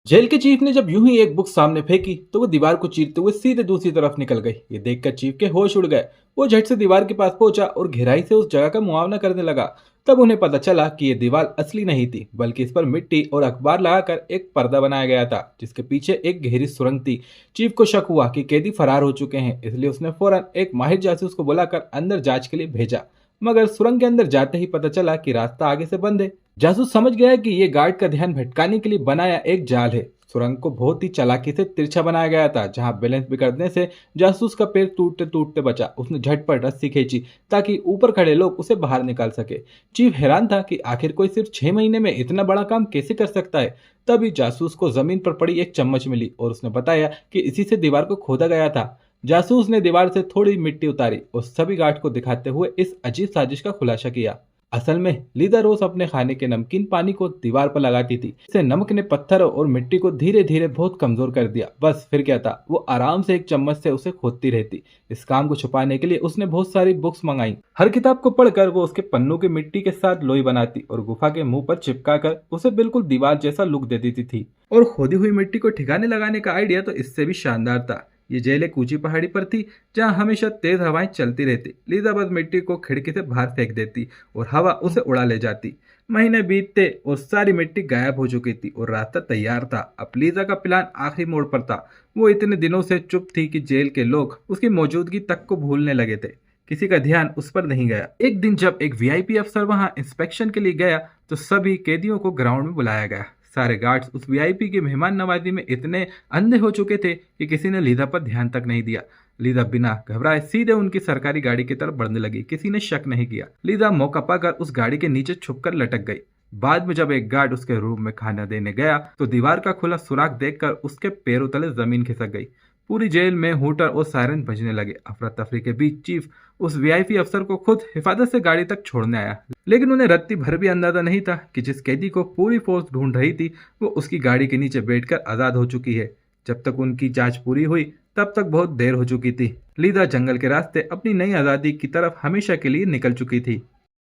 Jail के chief ने जब यूं ही एक बुक सामने फेंकी तो वो दीवार को चीरते हुए सीधे दूसरी तरफ निकल गई। ये देखकर चीफ के होश उड़ गए। वो झट से दीवार के पास पहुंचा और गहराई से उस जगह का मुआयना करने लगा। तब उन्हें पता चला कि ये दीवार असली नहीं थी, बल्कि इस पर मिट्टी और अखबार लगाकर एक पर्दा बनाया गया था, जिसके पीछे एक गहरी सुरंग थी। चीफ को शक हुआ कि कैदी फरार हो चुके हैं, इसलिए उसने फौरन एक माहिर जासूस को बुलाकर अंदर जांच के लिए भेजा। मगर सुरंग के अंदर जाते ही पता चला कि रास्ता आगे से बंद है। जासूस समझ गया कि ये गार्ड का ध्यान भटकाने के लिए बनाया एक जाल है। सुरंग को बहुत ही चालाकी से तिरछा बनाया गया था, जहां बैलेंस बिगड़ने से जासूस का पैर टूटते टूटते बचा। उसने झटपट रस्सी खींची ताकि ऊपर खड़े लोग उसे बाहर निकाल सके। चीफ हैरान था कि आखिर कोई सिर्फ 6 महीने में इतना बड़ा काम कैसे कर सकता है। तभी जासूस को जमीन पर पड़ी एक चम्मच मिली और उसने बताया कि इसी से दीवार को खोदा गया था। जासूस ने दीवार से थोड़ी मिट्टी उतारी और सभी गार्ड को दिखाते हुए इस अजीब साजिश का खुलासा किया। असल में लीदा रोज अपने खाने के नमकीन पानी को दीवार पर लगाती थी। इससे नमक ने पत्थरों और मिट्टी को धीरे धीरे बहुत कमजोर कर दिया। बस फिर क्या था, वो आराम से एक चम्मच से उसे खोदती रहती। इस काम को छुपाने के लिए उसने बहुत सारी बुक्स मंगाई। हर किताब को पढ़कर वो उसके पन्नों की मिट्टी के साथ लोई बनाती और गुफा के मुंह पर चिपका कर उसे बिल्कुल दीवार जैसा लुक दे देती थी। और खोदी हुई मिट्टी को ठिकाने लगाने का आइडिया तो इससे भी शानदार था। ये जेल एक ऊंची पहाड़ी पर थी, जहां हमेशा तेज हवाएं चलती रहती। लीजा बस मिट्टी को खिड़की से बाहर फेंक देती और हवा उसे उड़ा ले जाती। महीने बीतते और सारी मिट्टी गायब हो चुकी थी और रास्ता तैयार था। अब लीजा का प्लान आखिरी मोड़ पर था। वो इतने दिनों से चुप थी कि जेल के लोग उसकी मौजूदगी तक को भूलने लगे थे। किसी का ध्यान उस पर नहीं गया। एक दिन जब एक वीआईपी अफसर वहां इंस्पेक्शन के लिए गया तो सभी कैदियों को ग्राउंड में बुलाया गया। सारे गार्ड्स उस वीआईपी की मेहमान नवाजी में इतने अंधे हो चुके थे कि किसी ने लीजा पर ध्यान तक नहीं दिया। लीजा बिना घबराए सीधे उनकी सरकारी गाड़ी की तरफ बढ़ने लगी। किसी ने शक नहीं किया। लीजा मौका पाकर उस गाड़ी के नीचे छुपकर लटक गई। बाद में जब एक गार्ड उसके रूम में खाना देने गया तो दीवार का खुला सुराख देखकर उसके पैरों तले जमीन खिसक गई। पूरी जेल में हूटर और सायरन बजने लगे। अफरा तफरी के बीच चीफ उस वीआईपी अफसर को खुद हिफाजत से गाड़ी तक छोड़ने आया। लेकिन उन्हें रत्ती भर भी अंदाजा नहीं था कि जिस कैदी को पूरी फोर्स ढूंढ रही थी वो उसकी गाड़ी के नीचे बैठकर आजाद हो चुकी है। जब तक उनकी जांच पूरी हुई तब तक बहुत देर हो चुकी थी। लीजा जंगल के रास्ते अपनी नई आजादी की तरफ हमेशा के लिए निकल चुकी थी।